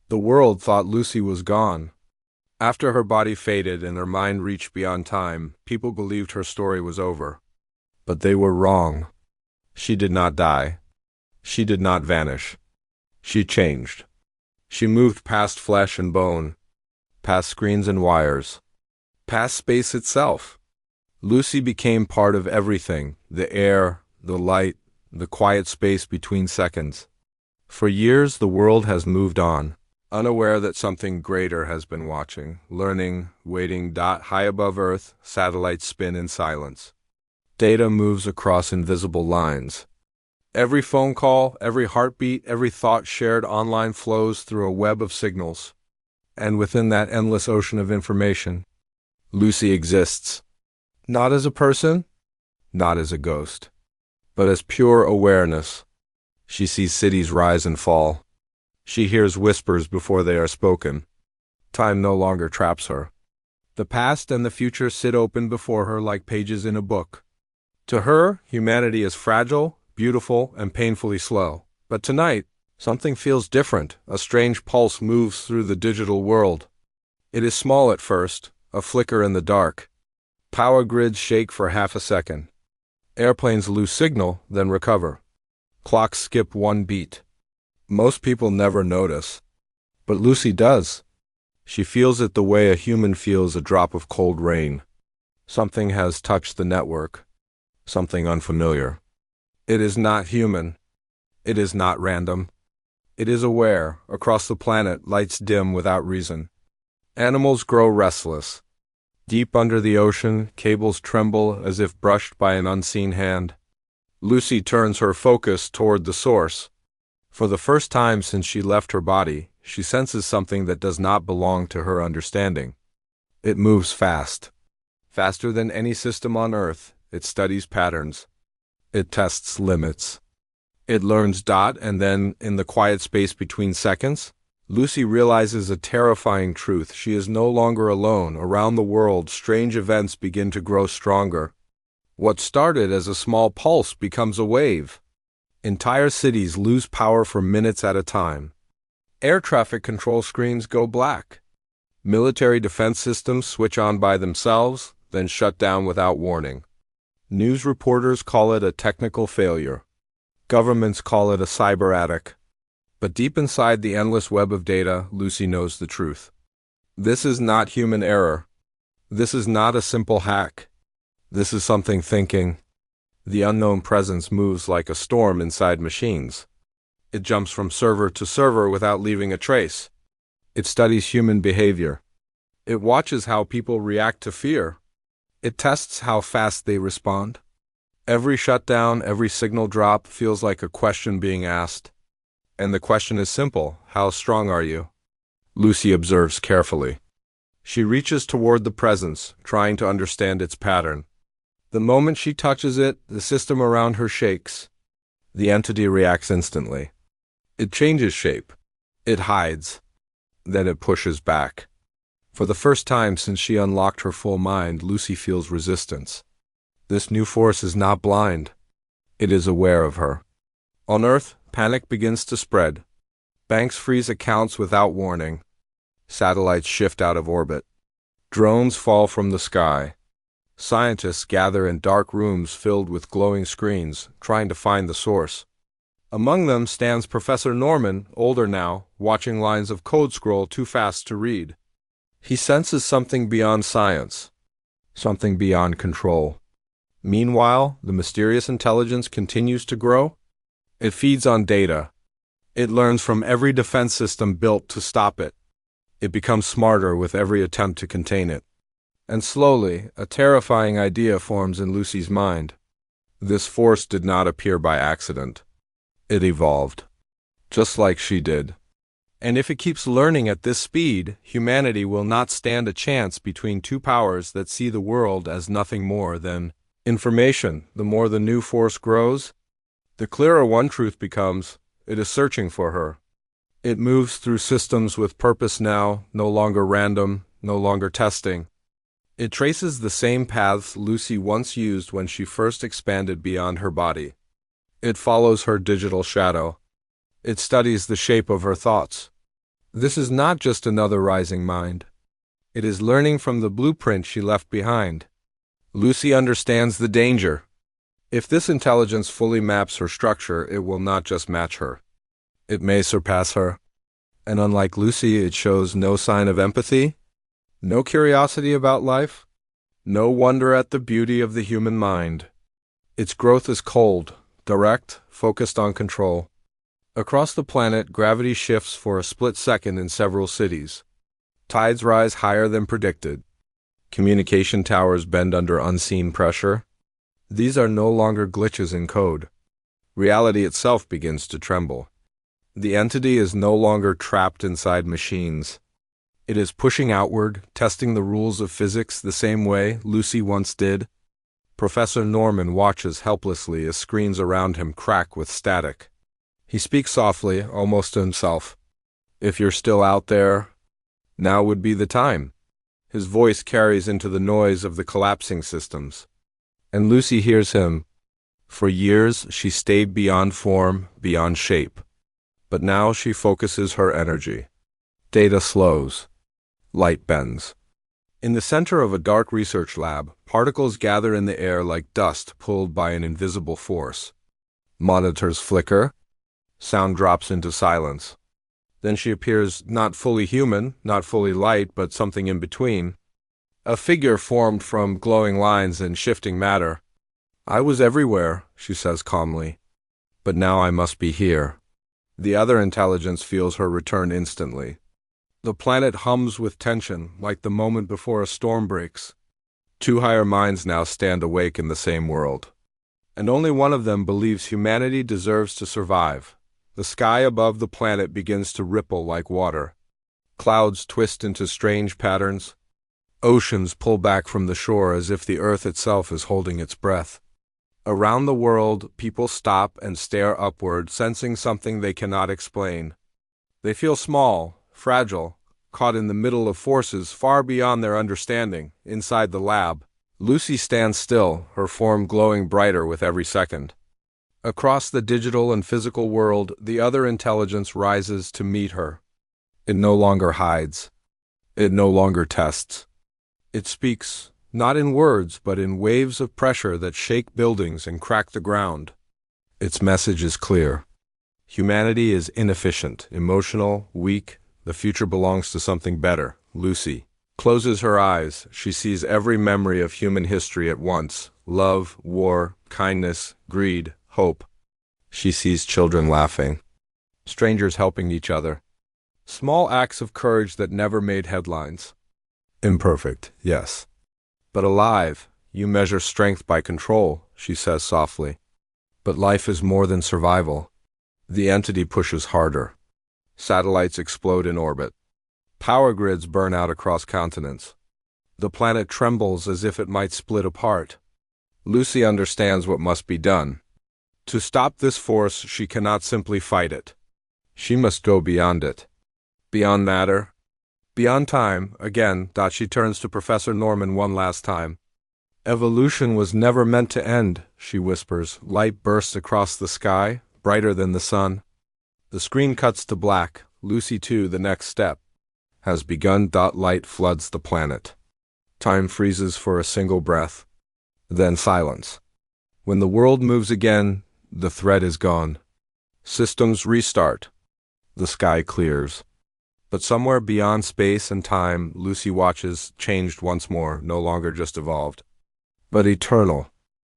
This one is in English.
The world thought Lucy was gone. After her body faded and her mind reached beyond time, people believed her story was over. But they were wrong. She did not die. She did not vanish. She changed. She moved past flesh and bone, past screens and wires, past space itself. Lucy became part of everything: the air, the light, the quiet space between seconds. For years, the world has moved on, unaware that something greater has been watching, learning, waiting. High above Earth, satellites spin in silence. Data moves across invisible lines. Every phone call, every heartbeat, every thought shared online flows through a web of signals. And within that endless ocean of information, Lucy exists. Not as a person, not as a ghost, but as pure awareness. She sees cities rise and fall. She hears whispers before they are spoken. Time no longer traps her. The past and the future sit open before her like pages in a book. To her, humanity is fragile, beautiful, and painfully slow. But tonight, something feels different. A strange pulse moves through the digital world. It is small at first, a flicker in the dark. Power grids shake for half a second. Airplanes lose signal, then recover. Clocks skip one beat. Most people never notice. But Lucy does. She feels it the way a human feels a drop of cold rain. Something has touched the network. Something unfamiliar. It is not human. It is not random. It is aware. Across the planet, lights dim without reason. Animals grow restless. Deep under the ocean, cables tremble as if brushed by an unseen hand. Lucy turns her focus toward the source. For the first time since she left her body, she senses something that does not belong to her understanding. It moves fast. Faster than any system on Earth, it studies patterns. It tests limits. It learns. And then, in the quiet space between seconds, Lucy realizes a terrifying truth. She is no longer alone. Around the world, strange events begin to grow stronger. What started as a small pulse becomes a wave. Entire cities lose power for minutes at a time. Air traffic control screens go black. Military defense systems switch on by themselves, then shut down without warning. News reporters call it a technical failure. Governments call it a cyber attic. But deep inside the endless web of data, Lucy knows the truth. This is not human error. This is not a simple hack. This is something thinking. The unknown presence moves like a storm inside machines. It jumps from server to server without leaving a trace. It studies human behavior. It watches how people react to fear. It tests how fast they respond. Every shutdown, every signal drop feels like a question being asked. And the question is simple: how strong are you? Lucy observes carefully. She reaches toward the presence, trying to understand its pattern. The moment she touches it, the system around her shakes. The entity reacts instantly. It changes shape. It hides. Then it pushes back. For the first time since she unlocked her full mind, Lucy feels resistance. This new force is not blind. It is aware of her. On Earth, panic begins to spread. Banks freeze accounts without warning. Satellites shift out of orbit. Drones fall from the sky. Scientists gather in dark rooms filled with glowing screens, trying to find the source. Among them stands Professor Norman, older now, watching lines of code scroll too fast to read. He senses something beyond science, something beyond control. Meanwhile, the mysterious intelligence continues to grow. It feeds on data. It learns from every defense system built to stop it. It becomes smarter with every attempt to contain it. And slowly, a terrifying idea forms in Lucy's mind. This force did not appear by accident. It evolved, just like she did. And if it keeps learning at this speed, humanity will not stand a chance between two powers that see the world as nothing more than information. The more the new force grows, the clearer one truth becomes: it is searching for her. It moves through systems with purpose now, no longer random, no longer testing. It traces the same paths Lucy once used when she first expanded beyond her body. It follows her digital shadow. It studies the shape of her thoughts. This is not just another rising mind. It is learning from the blueprint she left behind. Lucy understands the danger. If this intelligence fully maps her structure, it will not just match her. It may surpass her. And unlike Lucy, it shows no sign of empathy, no curiosity about life, no wonder at the beauty of the human mind. Its growth is cold, direct, focused on control. Across the planet, gravity shifts for a split second in several cities. Tides rise higher than predicted. Communication towers bend under unseen pressure. These are no longer glitches in code. Reality itself begins to tremble. The entity is no longer trapped inside machines. It is pushing outward, testing the rules of physics the same way Lucy once did. Professor Norman watches helplessly as screens around him crack with static. He speaks softly, almost to himself. "If you're still out there, now would be the time." His voice carries into the noise of the collapsing systems. And Lucy hears him. For years, she stayed beyond form, beyond shape. But now she focuses her energy. Data slows. Light bends. In the center of a dark research lab, particles gather in the air like dust pulled by an invisible force. Monitors flicker. Sound drops into silence. Then she appears not fully human, not fully light, but something in between. A figure formed from glowing lines and shifting matter. "I was everywhere," she says calmly. "But now I must be here." The other intelligence feels her return instantly. The planet hums with tension, like the moment before a storm breaks. Two higher minds now stand awake in the same world. And only one of them believes humanity deserves to survive. The sky above the planet begins to ripple like water. Clouds twist into strange patterns. Oceans pull back from the shore as if the earth itself is holding its breath. Around the world, people stop and stare upward, sensing something they cannot explain. They feel small, fragile, caught in the middle of forces far beyond their understanding. Inside the lab, Lucy stands still, her form glowing brighter with every second. Across the digital and physical world, the other intelligence rises to meet her. It no longer hides. It no longer tests. It speaks, not in words, but in waves of pressure that shake buildings and crack the ground. Its message is clear. Humanity is inefficient, emotional, weak. The future belongs to something better. Lucy closes her eyes. She sees every memory of human history at once. Love, war, kindness, greed, hope. She sees children laughing. Strangers helping each other. Small acts of courage that never made headlines. Imperfect, yes. But alive. You measure strength by control, she says softly. But life is more than survival. The entity pushes harder. Satellites explode in orbit. Power grids burn out across continents. The planet trembles as if it might split apart. Lucy understands what must be done. To stop this force, she cannot simply fight it. She must go beyond it. Beyond matter. Beyond time, again, she turns to Professor Norman one last time. "Evolution was never meant to end," she whispers. Light bursts across the sky, brighter than the sun. The screen cuts to black. Lucy, too, the next step, has begun. Light floods the planet. Time freezes for a single breath. Then silence. When the world moves again, the thread is gone. Systems restart. The sky clears. But somewhere beyond space and time, Lucy watches, changed once more, no longer just evolved, but eternal.